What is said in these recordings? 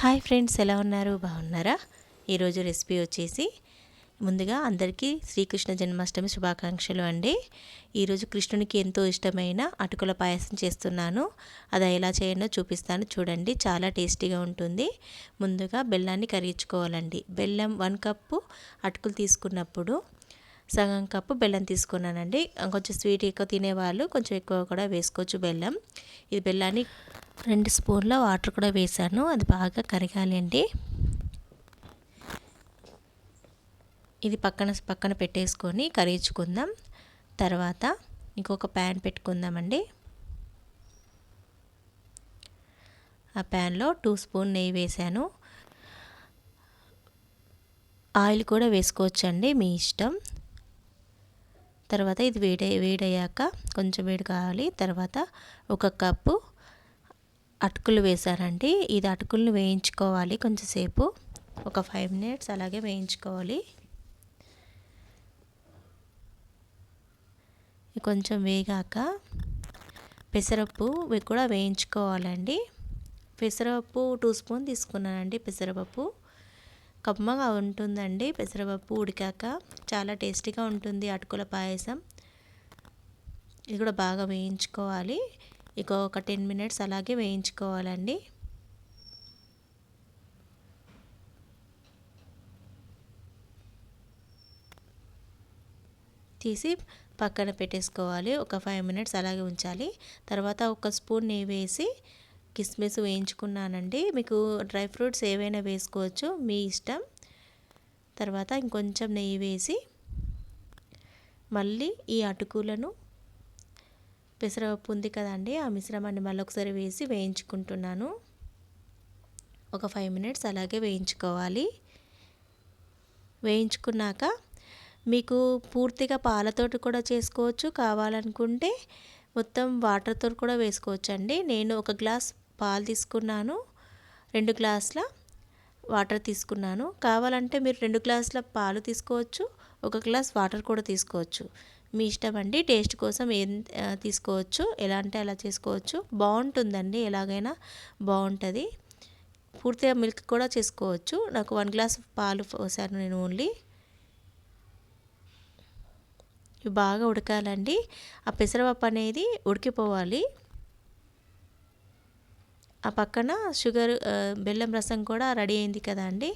Hi friends, ఎలా ఉన్నారు? బాగున్నారా? ఈరోజు రెసిపీ వచ్చేసి ముందుగా అందరికీ శ్రీకృష్ణ జన్మాష్టమి శుభాకాంక్షలు అండి. ఈరోజు కృష్ణునికి ఎంతో ఇష్టమైన అటుకుల పాయసం చేస్తున్నాను. అది ఎలా చేయాలో చూపిస్తాను, చూడండి. చాలా టేస్టీగా ఉంటుంది. ముందుగా బెల్లాన్ని కరిగించుకోవాలండి. బెల్లం 1 కప్పు, అటుకులు తీసుకున్నప్పుడు సగం కప్పు బెల్లం తీసుకున్నానండి. కొంచెం స్వీట్ ఎక్కువ తినేవాళ్ళు కొంచెం ఎక్కువ కూడా వేసుకోవచ్చు బెల్లం. ఇది బెల్లాన్ని 2 స్పూన్ల వాటర్ కూడా వేసాను. అది బాగా కరగాలి అండి. ఇది పక్కన పెట్టేసుకొని కరిగించుకుందాం. తర్వాత ఇంకొక ప్యాన్ పెట్టుకుందామండి. ఆ ప్యాన్లో 2 స్పూన్ నెయ్యి వేసాను. ఆయిల్ కూడా వేసుకోవచ్చండి, మీ ఇష్టం. తర్వాత ఇది వేడయ్యాక కొంచెం వేడి కావాలి. తర్వాత 1 కప్పు అటుకులు వేసానండి. ఇది అటుకులను వేయించుకోవాలి కొంచెంసేపు, ఒక 5 మినిట్స్ అలాగే వేయించుకోవాలి. కొంచెం వేగాక పెసరపప్పు కూడా వేయించుకోవాలండి. పెసరపప్పు 2 స్పూన్ తీసుకున్నానండి. పెసరపప్పు కమ్మగా ఉంటుందండి. పెసరపప్పు ఉడికాక చాలా టేస్టీగా ఉంటుంది అటుకుల పాయసం. ఇది కూడా బాగా వేయించుకోవాలి. ఒక 10 మినిట్స్ అలాగే వేయించుకోవాలండి. తీసి పక్కన పెట్టేసుకోవాలి. ఒక 5 మినిట్స్ అలాగే ఉంచాలి. తర్వాత 1 స్పూన్ నెయ్యి వేసి కిస్మిస్ వేయించుకున్నానండి. మీకు డ్రై ఫ్రూట్స్ ఏవైనా వేసుకోవచ్చు, మీ ఇష్టం. తర్వాత ఇంకొంచెం నెయ్యి వేసి మళ్ళీ ఈ అటుకులను, పెసరపప్పు ఉంది కదండి, ఆ మిశ్రమాన్ని మళ్ళీ ఒకసారి వేసి వేయించుకుంటున్నాను. ఒక 5 మినిట్స్ అలాగే వేయించుకోవాలి. వేయించుకున్నాక మీకు పూర్తిగా పాలతోటి కూడా చేసుకోవచ్చు, కావాలనుకుంటే మొత్తం వాటర్తో కూడా వేసుకోవచ్చు అండి. నేను 1 గ్లాస్ పాలు తీసుకున్నాను, 2 గ్లాసుల వాటర్ తీసుకున్నాను. కావాలంటే మీరు 2 గ్లాసుల పాలు తీసుకోవచ్చు, 1 గ్లాస్ వాటర్ కూడా తీసుకోవచ్చు, మీ ఇష్టం అండి. టేస్ట్ కోసం ఏం తీసుకోవచ్చు, ఎలా అంటే అలా చేసుకోవచ్చు. బాగుంటుందండి, ఎలాగైనా బాగుంటుంది. పూర్తిగా మిల్క్ కూడా చేసుకోవచ్చు. నాకు 1 గ్లాస్ పాలు పోసాను నేను ఓన్లీ. ఇవి బాగా ఉడకాలండి. ఆ పెసరపప్పు అనేది ఉడికిపోవాలి. ఆ పక్కన బెల్లం రసం కూడా రెడీ అయింది కదా అండి.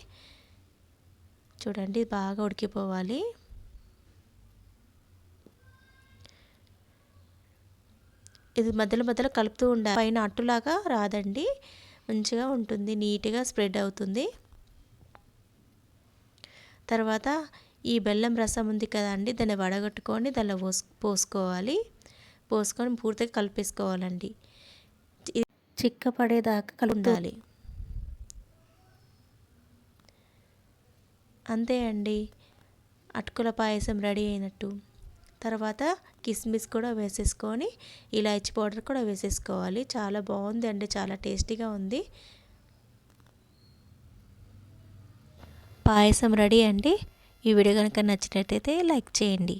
చూడండి, బాగా ఉడికిపోవాలి. ఇది మధ్యలో కలుపుతూ ఉండాలి. పైన అట్టులాగా రాదండి, మంచిగా ఉంటుంది, నీట్గా స్ప్రెడ్ అవుతుంది. తర్వాత ఈ బెల్లం రసం ఉంది కదండి, దాన్ని వడగట్టుకొని దానిలో పోసుకొని పూర్తిగా కలిపేసుకోవాలండి. చిక్కపడేదాకా కలుపుకోవాలి. అంతే అండి, అటుకుల పాయసం రెడీ అయినట్టు. తర్వాత కిస్మిస్ కూడా వేసేసుకొని ఇలాచీ పౌడర్ కూడా వేసేసుకోవాలి. చాలా బాగుంది అండి, చాలా టేస్టీగా ఉంది. పాయసం రెడీ అండి. ఈ వీడియో కనుక నచ్చినట్టయితే లైక్ చేయండి.